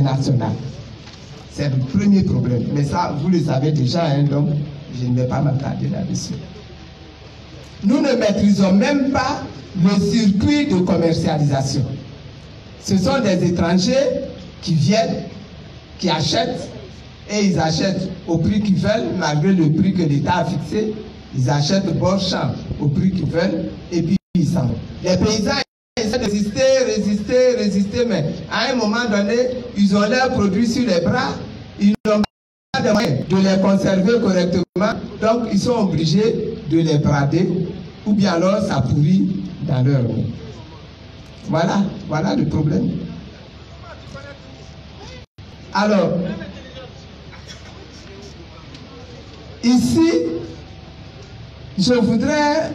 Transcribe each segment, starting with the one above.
nationale. C'est le premier problème. Mais ça, vous le savez déjà, hein, donc je ne vais pas m'attarder là-dessus. Nous ne maîtrisons même pas le circuit de commercialisation. Ce sont des étrangers qui viennent, qui achètent, et ils achètent au prix qu'ils veulent, malgré le prix que l'État a fixé. Ils achètent bord champ au prix qu'ils veulent, et puis ils s'en vont. Les paysans essaient de résister, mais à un moment donné, ils ont leurs produits sur les bras, ils n'ont pas de moyens de les conserver correctement, donc ils sont obligés de les brader, ou bien alors ça pourrit dans leur main. Voilà le problème. Alors, ici, je voudrais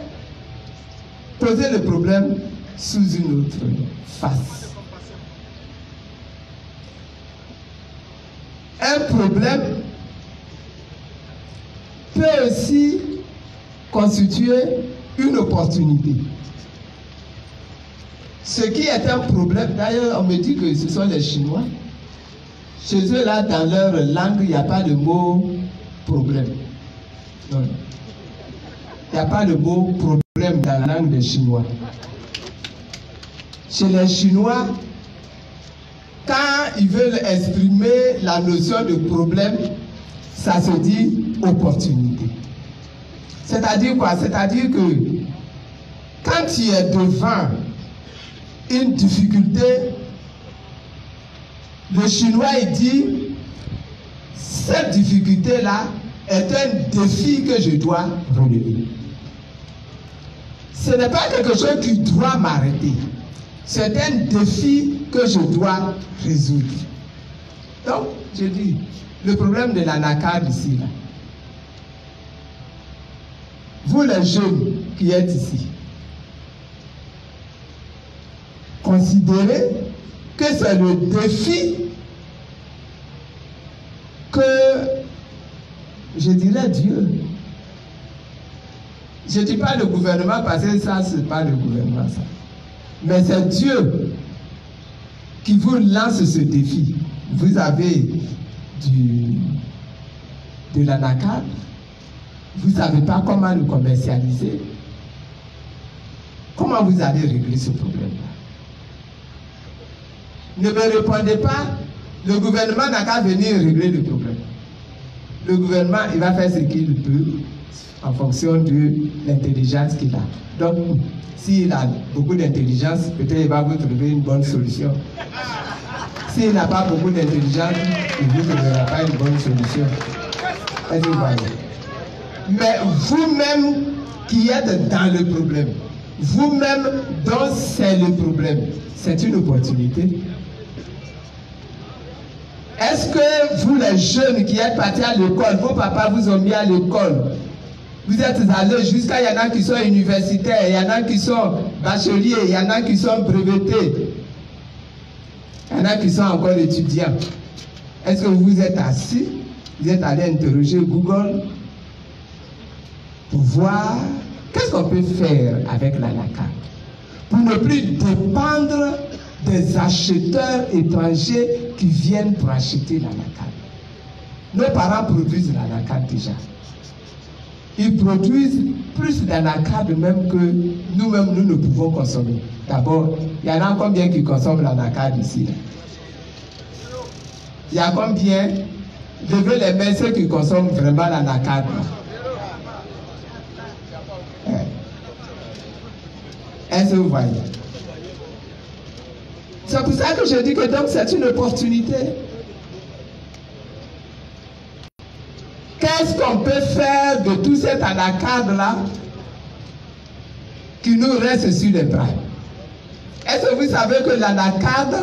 poser le problème sous une autre face. Un problème peut aussi constituer une opportunité. Ce qui est un problème, d'ailleurs, on me dit que ce sont les Chinois. Chez eux, là, dans leur langue, il n'y a pas de mot problème. Non. Il n'y a pas de mot problème dans la langue des Chinois. Chez les Chinois, quand ils veulent exprimer la notion de problème, ça se dit opportunité. C'est-à-dire quoi? C'est-à-dire que quand tu es devant une difficulté, le Chinois il dit cette difficulté-là est un défi que je dois relever. Ce n'est pas quelque chose qui doit m'arrêter. C'est un défi que je dois résoudre. Donc, je dis, le problème de l'anacarde ici, là. Vous les jeunes qui êtes ici, considérez que c'est le défi que, je dirais, Dieu. Je ne dis pas le gouvernement parce que ça, ce n'est pas le gouvernement, ça. Mais c'est Dieu qui vous lance ce défi. Vous avez de l'anacarde, vous ne savez pas comment le commercialiser. Comment vous allez régler ce problème-là? Ne me répondez pas, le gouvernement n'a qu'à venir régler le problème. Le gouvernement, il va faire ce qu'il peut en fonction de l'intelligence qu'il a. Donc, s'il a beaucoup d'intelligence, peut-être il va vous trouver une bonne solution. S'il n'a pas beaucoup d'intelligence, il ne vous trouvera pas une bonne solution. Est-ce que vous voyez? Mais vous-même qui êtes dans le problème, vous-même dont c'est le problème, c'est une opportunité. Est-ce que vous les jeunes qui êtes partis à l'école, vos papas vous ont mis à l'école, vous êtes allés jusqu'à, il y en a qui sont universitaires, il y en a qui sont bacheliers, il y en a qui sont brevetés, il y en a qui sont encore étudiants. Est-ce que vous êtes assis, vous êtes allé interroger Google pour voir qu'est-ce qu'on peut faire avec l'anacarde pour ne plus dépendre des acheteurs étrangers qui viennent pour acheter l'anacarde. Nos parents produisent l'anacarde déjà. Ils produisent plus d'anacarde même que nous-mêmes, nous ne pouvons consommer. D'abord, il y en a combien qui consomment l'anacarde ici? Il y a combien? Levez les mains ceux qui consomment vraiment l'anacarde. Est-ce que vous voyez? C'est pour ça que je dis que donc c'est une opportunité. Qu'est-ce qu'on peut faire de tout cet anacarde-là qui nous reste sur les bras? Est-ce que vous savez que l'anacarde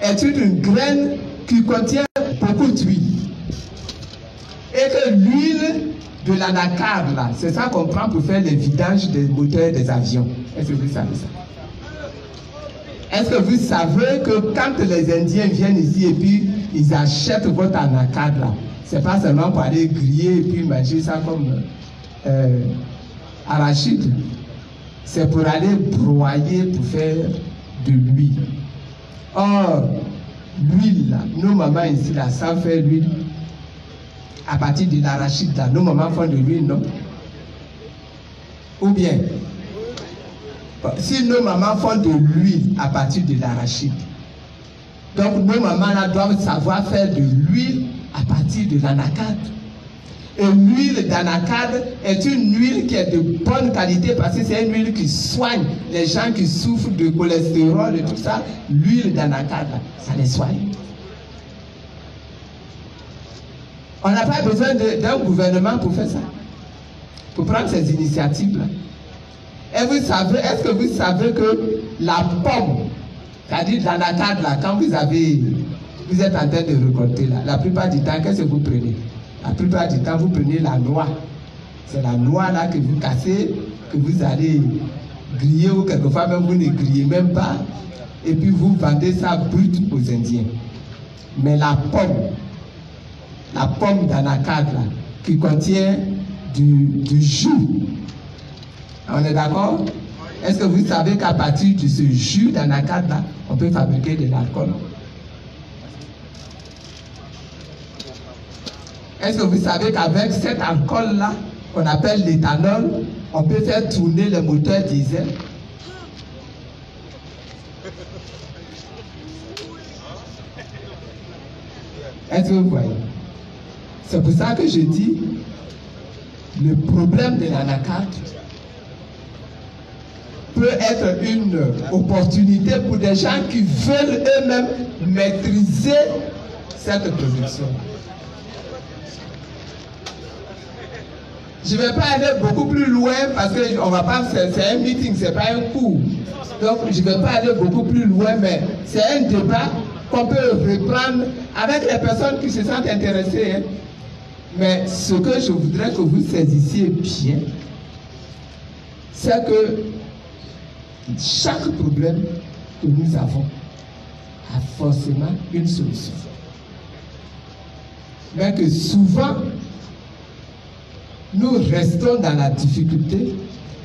est une graine qui contient beaucoup d'huile? Et que l'huile de l'anacarde, là, c'est ça qu'on prend pour faire les vidanges des moteurs des avions. Est-ce que vous savez ça? Est-ce que vous savez que quand les Indiens viennent ici et puis ils achètent votre anacarde là, c'est pas seulement pour aller griller et puis manger ça comme arachide, c'est pour aller broyer pour faire de l'huile. Or, l'huile là, nos mamans ici là, savent faire l'huile à partir de l'arachide là. Nos mamans font de l'huile, non? Ou bien, si nos mamans font de l'huile à partir de l'arachide, donc nos mamans là doivent savoir faire de l'huile à partir de l'anacarde. Et l'huile d'anacarde est une huile qui est de bonne qualité parce que c'est une huile qui soigne les gens qui souffrent de cholestérol et tout ça. L'huile d'anacarde, ça les soigne. On n'a pas besoin d'un gouvernement pour faire ça, pour prendre ces initiatives-là. Et vous savez, est-ce que vous savez que la pomme, c'est-à-dire l'anacarde, là, quand vous êtes en train de récolter, là, la plupart du temps, qu'est-ce que vous prenez? La plupart du temps, vous prenez la noix. C'est la noix là que vous cassez, que vous allez griller, ou quelquefois même vous ne grillez même pas, et puis vous vendez ça brut aux Indiens. Mais la pomme d'anacarde là, qui contient du jus, on est d'accord? Est-ce que vous savez qu'à partir de ce jus d'anacarde là, on peut fabriquer de l'alcool? Est-ce que vous savez qu'avec cet alcool-là, qu'on appelle l'éthanol, on peut faire tourner les moteurs diesel? Est-ce que vous voyez? C'est pour ça que je dis, le problème de l'anacarde peut être une opportunité pour des gens qui veulent eux-mêmes maîtriser cette production. Je ne vais pas aller beaucoup plus loin parce que on va pas, c'est un meeting, c'est pas un cours. Donc je ne vais pas aller beaucoup plus loin, mais c'est un débat qu'on peut reprendre avec les personnes qui se sentent intéressées. Hein. Mais ce que je voudrais que vous saisissiez bien, c'est que chaque problème que nous avons a forcément une solution. Mais que souvent, nous restons dans la difficulté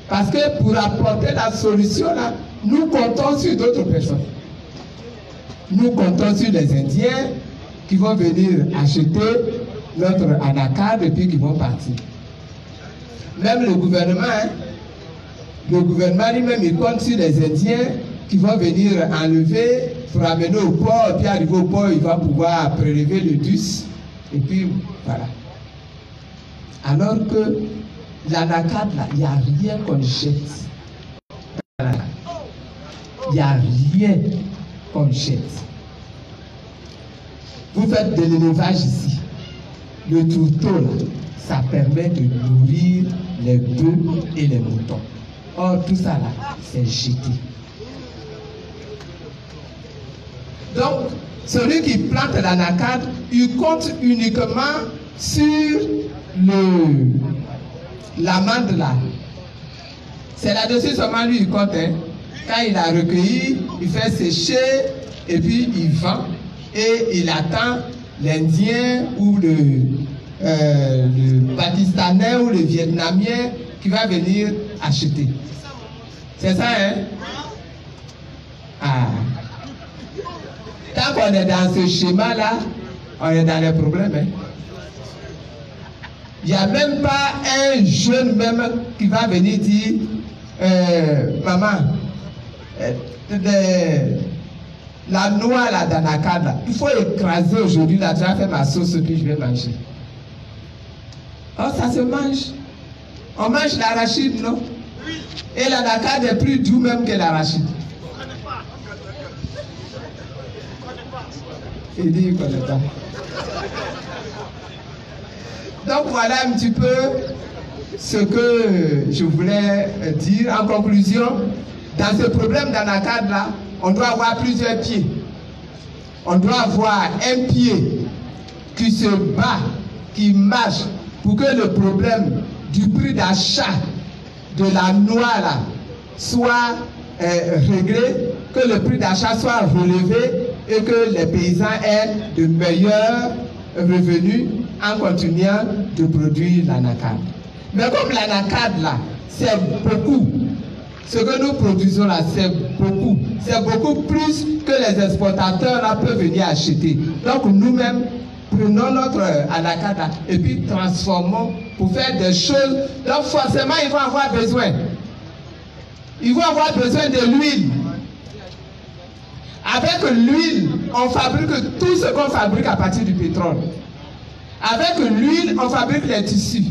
parce que pour apporter la solution là, nous comptons sur d'autres personnes. Nous comptons sur les Indiens qui vont venir acheter notre anacarde et puis qui vont partir. Même le gouvernement, hein, le gouvernement lui-même, il compte sur les Indiens qui vont venir enlever pour amener au port, et puis arriver au port, il va pouvoir prélever le DUS et puis voilà. Alors que l'anacarde, là, il n'y a rien qu'on jette. Il n'y a rien qu'on jette. Vous faites de l'élevage ici. Le tourteau, là, ça permet de nourrir les bœufs et les moutons. Or, tout ça, là, c'est jeté. Donc, celui qui plante l'anacarde, il compte uniquement sur l'amande là. C'est là-dessus seulement lui il compte. Hein. Quand il a recueilli, il fait sécher et puis il vend et il attend l'Indien ou le Pakistanais ou le Vietnamien qui va venir acheter. C'est ça, hein? Ah. Tant qu'on est dans ce schéma-là, on est dans les problèmes. Hein? Il n'y a même pas un jeune même qui va venir dire maman, la noix là d'anacarde là, il faut écraser aujourd'hui là, tu vas faire ma sauce puis je vais manger. Oh, ça se mange. On mange l'arachide, non? Et l'anacarde est plus doux même que l'arachide. Il dit qu'il ne connaît pas. Donc voilà un petit peu ce que je voulais dire. En conclusion, dans ce problème d'anacarde là, on doit avoir plusieurs pieds. On doit avoir un pied qui se bat, qui marche pour que le problème du prix d'achat de la noix là soit réglé, que le prix d'achat soit relevé et que les paysans aient de meilleurs revenus en continuant de produire l'anacarde. Mais comme l'anacarde là, c'est beaucoup, Ce que nous produisons là, c'est beaucoup plus que les exportateurs là peuvent venir acheter. Donc nous-mêmes, prenons notre anacarde et puis transformons pour faire des choses. Donc forcément, ils vont avoir besoin. Ils vont avoir besoin de l'huile. Avec l'huile, on fabrique tout ce qu'on fabrique à partir du pétrole. Avec l'huile, on fabrique les tissus.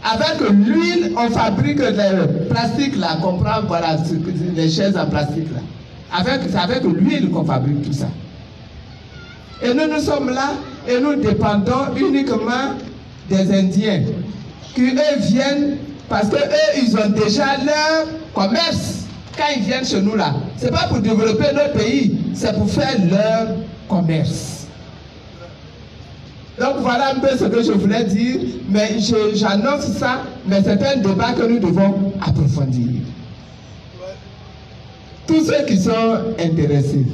Avec l'huile, on fabrique les plastiques là, qu'on prend, voilà, les chaises en plastique là. C'est avec l'huile qu'on fabrique tout ça. Et nous sommes là et nous dépendons uniquement des Indiens. Qui eux viennent parce que eux, ils ont déjà leur commerce. Quand ils viennent chez nous là, c'est pas pour développer notre pays, c'est pour faire leur commerce. Donc voilà un peu ce que je voulais dire, mais j'annonce ça, mais c'est un débat que nous devons approfondir. Tous ceux qui sont intéressés,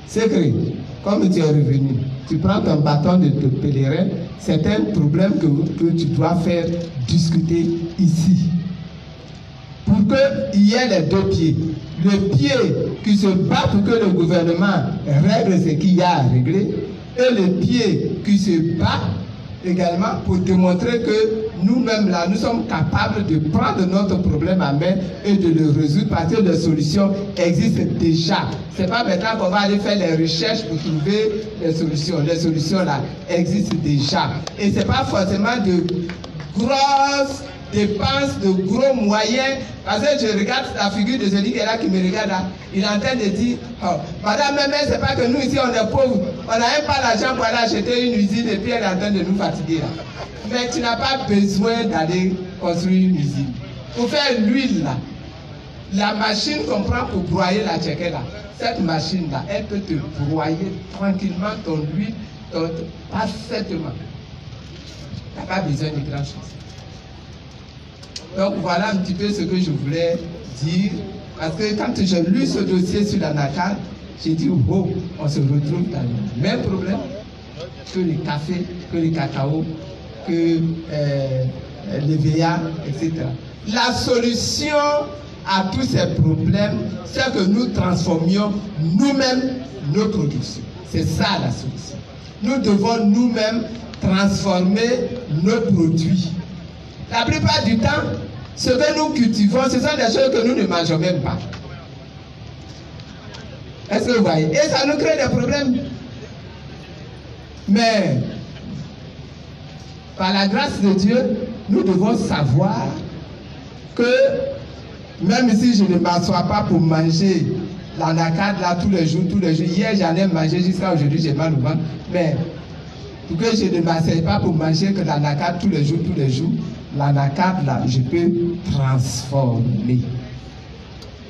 c'est que, comme tu es revenu, tu prends ton bâton de pèlerin, c'est un problème que tu dois faire discuter ici. Pour qu'il y ait les deux pieds. Le pied qui se bat pour que le gouvernement règle ce qu'il y a à régler, et le pied qui se bat également pour démontrer que nous-mêmes là, nous sommes capables de prendre notre problème à main et de le résoudre parce que les solutions existent déjà. Ce n'est pas maintenant qu'on va aller faire les recherches pour trouver les solutions. Les solutions là existent déjà. Et ce n'est pas forcément de grosses dépenses, de gros moyens. Parce que je regarde la figure de celui qui est là, qui me regarde là, il est en train de dire, oh, madame, même c'est pas que nous ici on est pauvres, on n'a même pas l'argent pour aller acheter une usine et puis elle est en train de nous fatiguer là. Mais tu n'as pas besoin d'aller construire une usine. Pour faire l'huile là, la machine qu'on prend pour broyer la tchéké là, cette machine là, elle peut te broyer tranquillement ton huile, parfaitement. Tu n'as pas besoin de grand chose. Donc voilà un petit peu ce que je voulais dire. Parce que quand j'ai lu ce dossier sur l'anacarde, j'ai dit, oh, on se retrouve dans le même problème que le café, que le cacao, que le VA, etc. La solution à tous ces problèmes, c'est que nous transformions nous-mêmes nos productions. C'est ça la solution. Nous devons nous-mêmes transformer nos produits. La plupart du temps, ce que nous cultivons, ce sont des choses que nous ne mangeons même pas. Est-ce que vous voyez? Et ça nous crée des problèmes. Mais, par la grâce de Dieu, nous devons savoir que, même si je ne m'assois pas pour manger l'anacarde là tous les jours, hier j'en ai mangé jusqu'à aujourd'hui, j'ai mal au ventre, mais pour que je ne m'assieds pas pour manger que l'anacarde tous les jours, l'anacarde là, je peux transformer.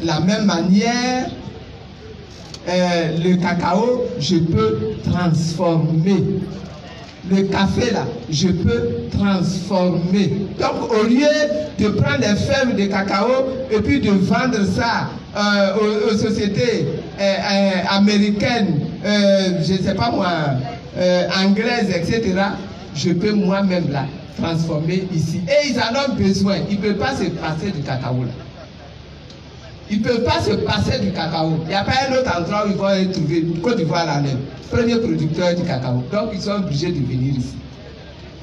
De la même manière, le cacao, je peux transformer. Le café là, je peux transformer. Donc au lieu de prendre des fèves de cacao et puis de vendre ça aux sociétés américaines, je ne sais pas moi, anglaises, etc., je peux moi-même là transformer ici. Et ils en ont besoin. Ils ne peuvent pas se passer du cacao là. Ils ne peuvent pas se passer du cacao. Il n'y a pas un autre endroit où ils vont aller trouver. Côte d'Ivoire là même, premier producteur du cacao. Donc ils sont obligés de venir ici.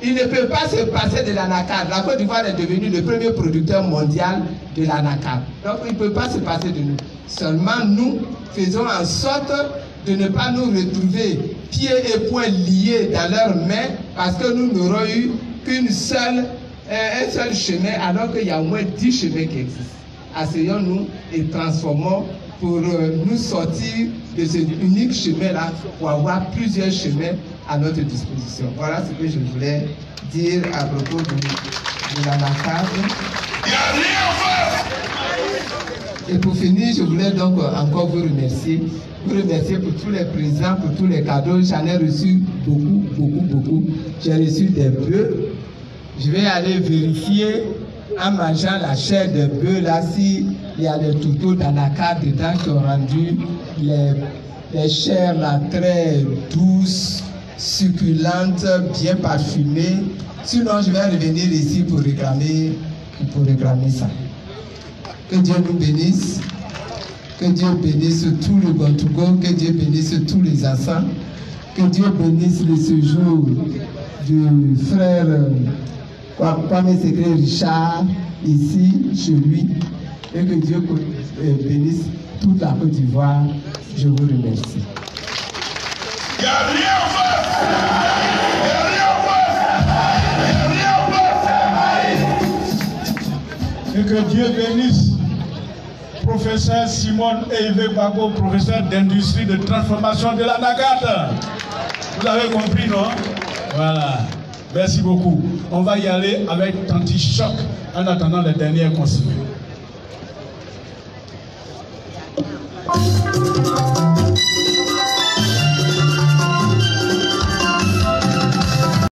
Ils ne peuvent pas se passer de l'anacarde. La Côte d'Ivoire est devenue le premier producteur mondial de l'anacarde. Donc ils ne peuvent pas se passer de nous. Seulement nous faisons en sorte de ne pas nous retrouver pieds et poings liés dans leurs mains parce que nous n'aurons eu qu'un seul chemin alors qu'il y a au moins 10 chemins qui existent. Asseyons-nous et transformons pour nous sortir de ce unique chemin-là pour avoir plusieurs chemins à notre disposition. Voilà ce que je voulais dire à propos de l'anacarde. Et pour finir, je voulais donc encore vous remercier. Vous remercier pour tous les présents, pour tous les cadeaux. J'en ai reçu beaucoup. J'ai reçu des bœufs. Je vais aller vérifier en mangeant la chair de bœuf là s'il y a des touteaux d'anacarde dedans qui ont rendu les chairs là très douces, succulentes, bien parfumées. Sinon je vais revenir ici pour réclamer ça. Que Dieu nous bénisse. Que Dieu bénisse tout le Bon-Togo. Que Dieu bénisse tous les enfants. Que Dieu bénisse le séjour du frère Kwame Segré Richard ici, chez lui. Et que Dieu bénisse toute la Côte d'Ivoire. Je vous remercie. Et que Dieu bénisse professeur Simon Eivé Bako, professeur d'industrie de transformation de la Nagata. Vous avez compris, non? Voilà. Merci beaucoup. On va y aller avec Tanti Choc en attendant les dernières consignes.